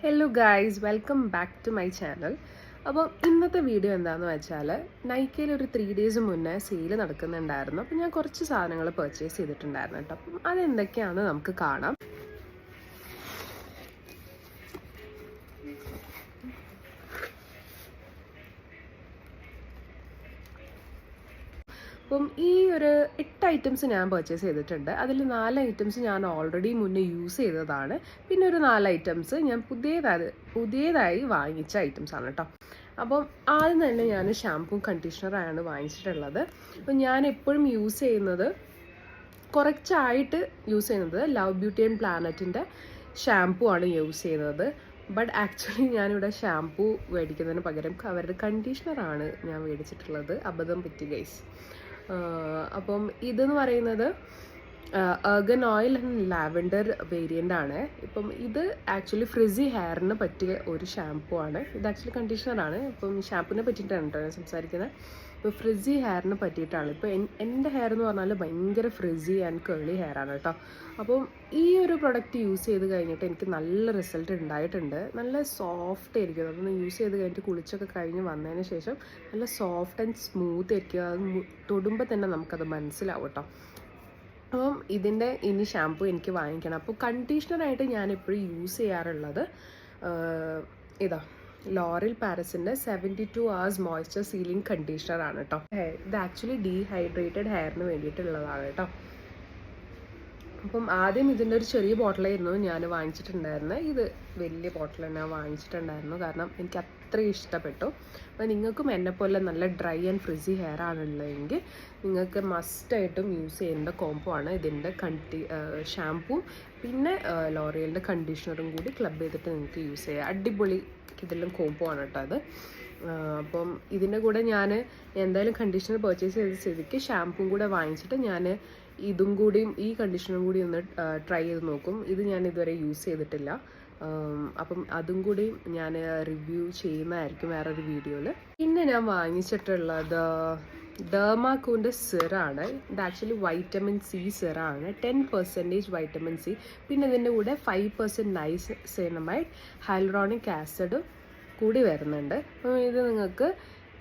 Hello guys, welcome back to my channel. അപ്പോൾ ഇന്നത്തെ video എന്താണെന്ന് വെച്ചാൽ, നൈക്കയിൽ ഒരു 3 days മുന്നേ സെയിൽ നടക്കുന്നുണ്ടായിരുന്നു. അപ്പോൾ ഞാൻ കുറച്ച് സാധനങ്ങൾ പർച്ചേസ് ചെയ്തിട്ടുണ്ടായിരുന്നു കേട്ടോ. അപ്പം അതെന്തൊക്കെയാണെന്ന് നമുക്ക് കാണാം. അപ്പം ഈ ഒരു 8 items ഞാൻ പർച്ചേസ് ചെയ്തിട്ടുണ്ട്. അതിൽ 4 items ഞാൻ ഓൾറെഡി മുന്നേ യൂസ് ചെയ്തതാണ്. പിന്നെ ഒരു 4 items ഞാൻ പുതിയതായി വാങ്ങിച്ച items ആണ് കേട്ടോ. അപ്പം ആദ്യം തന്നെ ഞാൻ ഷാംപൂ കണ്ടീഷണറാണ് വാങ്ങിച്ചിട്ടുള്ളത്. അപ്പം ഞാൻ എപ്പോഴും യൂസ് ചെയ്യുന്നത്, കുറച്ചായിട്ട് യൂസ് ചെയ്യുന്നത് ലവ് ബ്യൂട്ടി ആൻഡ് പ്ലാനറ്റിൻ്റെ ഷാംപൂ ആണ് യൂസ് ചെയ്യുന്നത്. ബട്ട് ആക്ച്വലി ഞാനിവിടെ ഷാംപൂ മേടിക്കുന്നതിന് പകരം അവരുടെ കണ്ടീഷണറാണ് ഞാൻ മേടിച്ചിട്ടുള്ളത്. അബദ്ധം പറ്റി ഗൈസ്. അപ്പം ഇതെന്ന് പറയുന്നത് argan oil and lavender variant ആണ്. ഇപ്പം ഇത് ആക്ച്വലി ഫ്രിസി ഹെയറിന് പറ്റിയ ഒരു ഷാംപൂ ആണ്. ഇത് ആക്ച്വലി കണ്ടീഷണറാണ്. ഇപ്പം ഷാംപൂവിനെ പറ്റിയിട്ടാണ് കേട്ടോ ഞാൻ സംസാരിക്കുന്നത്. ഇപ്പോൾ ഫ്രിസി ഹെയറിന് പറ്റിയിട്ടാണ്. ഇപ്പോൾ എൻ്റെ ഹെയർ എന്ന് പറഞ്ഞാൽ ഭയങ്കര ഫ്രിസി ആൻഡ് കേളി ഹെയർ ആണ് കേട്ടോ. അപ്പം ഈ ഒരു പ്രൊഡക്റ്റ് യൂസ് ചെയ്ത് കഴിഞ്ഞിട്ട് എനിക്ക് നല്ല റിസൾട്ട് ഉണ്ടായിട്ടുണ്ട്. നല്ല സോഫ്റ്റ് ആയിരിക്കും. അതൊന്ന് യൂസ് ചെയ്ത് കഴിഞ്ഞിട്ട് കുളിച്ചൊക്കെ കഴിഞ്ഞ് വന്നതിന് ശേഷം നല്ല സോഫ്റ്റ് ആൻഡ് സ്മൂത്ത് ആയിരിക്കും. അത് തൊടുമ്പോൾ തന്നെ നമുക്കത് മനസ്സിലാവും കേട്ടോ. അപ്പം ഇതിൻ്റെ ഇനി ഷാംപൂ എനിക്ക് വാങ്ങിക്കണം. അപ്പോൾ കണ്ടീഷണറായിട്ട് ഞാൻ എപ്പോഴും യൂസ് ചെയ്യാറുള്ളത് ഇതാ ലോറിയൽ പാരസിൻ്റെ 72 hours മോയ്സ്ചർ സീലിംഗ് കണ്ടീഷണറാണ് കേട്ടോ. ഇത് ആക്ച്വലി ഡീഹൈഡ്രേറ്റഡ് ഹെയറിന് വേണ്ടിയിട്ടുള്ളതാണ് കേട്ടോ. അപ്പം ആദ്യം ഇതിൻ്റെ ഒരു ചെറിയ ബോട്ടിലായിരുന്നു ഞാൻ വാങ്ങിച്ചിട്ടുണ്ടായിരുന്നത്. ഇത് വലിയ ബോട്ടിൽ തന്നെ വാങ്ങിച്ചിട്ടുണ്ടായിരുന്നു, കാരണം എനിക്ക് അത്രയും ഇഷ്ടപ്പെട്ടു. അപ്പോൾ നിങ്ങൾക്കും എന്നെപ്പോലെ നല്ല ഡ്രൈ ആൻഡ് ഫ്രിസി ഹെയർ ആണുള്ളതെങ്കിൽ നിങ്ങൾക്ക് മസ്റ്റായിട്ടും യൂസ് ചെയ്യേണ്ട കോംബോ ആണ് ഇതിൻ്റെ ഷാംപൂ പിന്നെ ലോറിയലിൻ്റെ കണ്ടീഷണറും കൂടി ക്ലബ് ചെയ്തിട്ട് നിങ്ങൾക്ക് യൂസ് ചെയ്യാം. അടിപൊളി ഇതെല്ലാം കോംബോ ആണ് കേട്ടോ അത്. അപ്പം ഇതിൻ്റെ കൂടെ ഞാൻ എന്തായാലും കണ്ടീഷണർ പർച്ചേസ് ചെയ്ത സ്ഥിതിക്ക് ഷാംപൂവും കൂടെ വാങ്ങിച്ചിട്ട് ഞാൻ ഇതും കൂടിയും ഈ കണ്ടീഷണറും കൂടി ഒന്ന് ട്രൈ ചെയ്ത് നോക്കും. ഇത് ഞാൻ ഇതുവരെ യൂസ് ചെയ്തിട്ടില്ല. അപ്പം അതും കൂടി ഞാൻ റിവ്യൂ ചെയ്യുന്നതായിരിക്കും വേറൊരു വീഡിയോയിൽ. പിന്നെ ഞാൻ വാങ്ങിച്ചിട്ടുള്ളത് ഡെർമാക്കോൻ്റെ സിറാണ്. ഇത് ആക്ച്വലി വൈറ്റമിൻ സി സിറാണ്. 10% വൈറ്റമിൻ സി. പിന്നെ ഇതിൻ്റെ കൂടെ 5% നൈസിനമൈഡ് ഹൈലറോണിക് ആസിഡും കൂടി വരുന്നുണ്ട്. അപ്പം ഇത് നിങ്ങൾക്ക്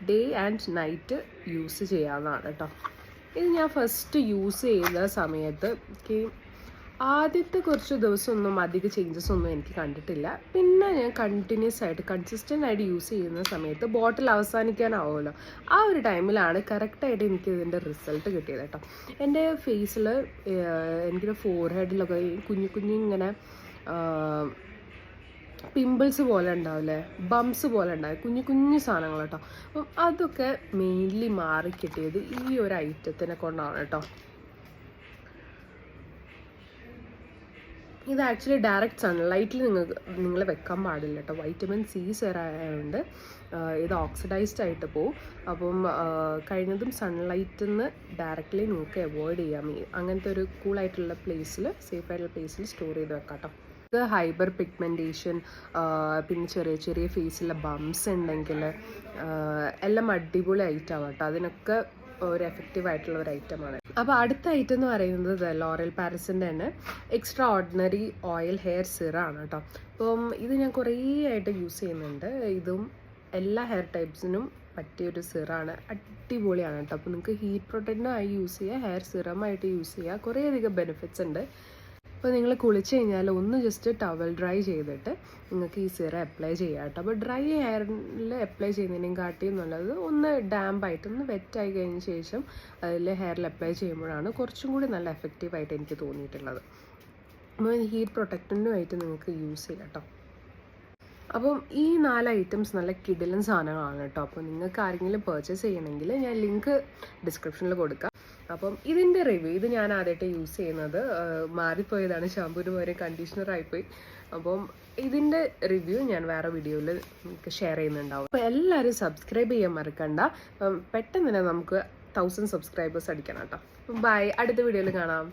ഡേ ആൻഡ് നൈറ്റ് യൂസ് ചെയ്യാവുന്നതാണ് കേട്ടോ. ഇത് ഞാൻ ഫസ്റ്റ് യൂസ് ചെയ്ത സമയത്ത് ആദ്യത്തെ കുറച്ച് ദിവസമൊന്നും അധികം ചേഞ്ചസ് ഒന്നും എനിക്ക് കണ്ടിട്ടില്ല. പിന്നെ ഞാൻ കൺസിസ്റ്റൻ്റ് ആയിട്ട് യൂസ് ചെയ്യുന്ന സമയത്ത് ബോട്ടിൽ അവസാനിക്കാനാവുമല്ലോ, ആ ഒരു ടൈമിലാണ് കറക്റ്റായിട്ട് എനിക്ക് ഇതിൻ്റെ റിസൾട്ട് കിട്ടിയത് കേട്ടോ. എൻ്റെ ഫേസിൽ എനിക്കൊരു ഫോർഹെഡിലൊക്കെ ഇങ്ങനെ പിമ്പിൾസ് പോലെ ഉണ്ടാവില്ലേ, ബംസ് പോലെ ഉണ്ടാവും, കുഞ്ഞു സാധനങ്ങൾ കേട്ടോ. അപ്പം അതൊക്കെ മെയിൻലി മാറിക്കിട്ടിയത് ഈ ഒരു ഐറ്റത്തിനെ കൊണ്ടാണ് കേട്ടോ. ഇത് ആക്ച്വലി ഡയറക്റ്റ് സൺലൈറ്റിൽ നിങ്ങൾ വെക്കാൻ പാടില്ല കേട്ടോ. വൈറ്റമിൻ സി സെറായതുകൊണ്ട് ഇത് ഓക്സിഡൈസ്ഡ് ആയിട്ട് പോവും. അപ്പം കഴിയുന്നതും സൺലൈറ്റിൽ നിന്ന് ഡയറക്റ്റ്ലി നിങ്ങൾക്ക് അവോയ്ഡ് ചെയ്യാം. അങ്ങനത്തെ ഒരു കൂളായിട്ടുള്ള പ്ലേസിൽ, സേഫ് ആയിട്ടുള്ള പ്ലേസിൽ സ്റ്റോർ ചെയ്ത് വെക്കാം കേട്ടോ. ഇത് ഹൈബർ പിഗ്മെൻറ്റേഷൻ, പിന്നെ ചെറിയ ഫേസിലെ ബംസ് ഉണ്ടെങ്കിൽ എല്ലാം അടിപൊളി ഐറ്റമാണ് കേട്ടോ. അതിനൊക്കെ ഒരു എഫക്റ്റീവ് ആയിട്ടുള്ള ഒരു ഐറ്റമാണ്. അപ്പോൾ അടുത്ത ഐറ്റം എന്ന് പറയുന്നത് ലോറിയൽ പാരസിൻ്റെ തന്നെ എക്സ്ട്രാ ഓർഡിനറി ഓയിൽ ഹെയർ സിറാണ് കേട്ടോ. അപ്പം ഇത് ഞാൻ കുറേ ആയിട്ട് യൂസ് ചെയ്യുന്നുണ്ട്. ഇതും എല്ലാ ഹെയർ ടൈപ്സിനും പറ്റിയൊരു സിറാണ്. അടിപൊളിയാണ് കേട്ടോ. അപ്പോൾ നിങ്ങൾക്ക് ഹീറ്റ് പ്രൊട്ടക്റ്ററായി യൂസ് ചെയ്യുക, ഹെയർ സിറമായിട്ട് യൂസ് ചെയ്യുക. കുറേയധികം ബെനിഫിറ്റ്സ് ഉണ്ട്. അപ്പോൾ നിങ്ങൾ കുളിച്ച് കഴിഞ്ഞാൽ ഒന്ന് ജസ്റ്റ് ടവൽ ഡ്രൈ ചെയ്തിട്ട് നിങ്ങൾക്ക് ഈ സിറം അപ്ലൈ ചെയ്യാം കേട്ടോ. അപ്പോൾ ഡ്രൈ ഹെയറിൽ അപ്ലൈ ചെയ്യുന്നതിനേയും കാട്ടിയും നല്ലത് ഒന്ന് ഡാമ്പായിട്ട് ഒന്ന് വെറ്റായി കഴിഞ്ഞ ശേഷം അതിൽ ഹെയറിൽ അപ്ലൈ ചെയ്യുമ്പോഴാണ് കുറച്ചും കൂടി നല്ല എഫക്റ്റീവായിട്ട് എനിക്ക് തോന്നിയിട്ടുള്ളത്. അപ്പോൾ ഹീറ്റ് പ്രൊട്ടക്റ്റൻ്റുമായിട്ട് നിങ്ങൾക്ക് യൂസ് ചെയ്യാം കേട്ടോ. അപ്പം ഈ 4 items നല്ല കിടിലൻ സാധനങ്ങളാണ് കേട്ടോ. അപ്പോൾ നിങ്ങൾക്ക് ആരെങ്കിലും പർച്ചേസ് ചെയ്യണമെങ്കിൽ ഞാൻ ലിങ്ക് ഡിസ്ക്രിപ്ഷനിൽ കൊടുക്കാം. അപ്പം ഇതിൻ്റെ റിവ്യൂ, ഇത് ഞാൻ ആദ്യമായിട്ട് യൂസ് ചെയ്യുന്നത്, മാറിപ്പോയതാണ്, ഷാമ്പൂന് പകരം കണ്ടീഷണറായിപ്പോയി. അപ്പം ഇതിൻ്റെ റിവ്യൂ ഞാൻ വേറെ വീഡിയോയിൽ നിങ്ങൾക്ക് ഷെയർ ചെയ്യുന്നുണ്ടാവും. അപ്പോൾ എല്ലാവരും സബ്സ്ക്രൈബ് ചെയ്യാൻ മറക്കണ്ട. അപ്പം പെട്ടെന്ന് തന്നെ നമുക്ക് 1000 സബ്സ്ക്രൈബേഴ്സ് അടിക്കണം കേട്ടോ. ബൈ, അടുത്ത വീഡിയോയിൽ കാണാം.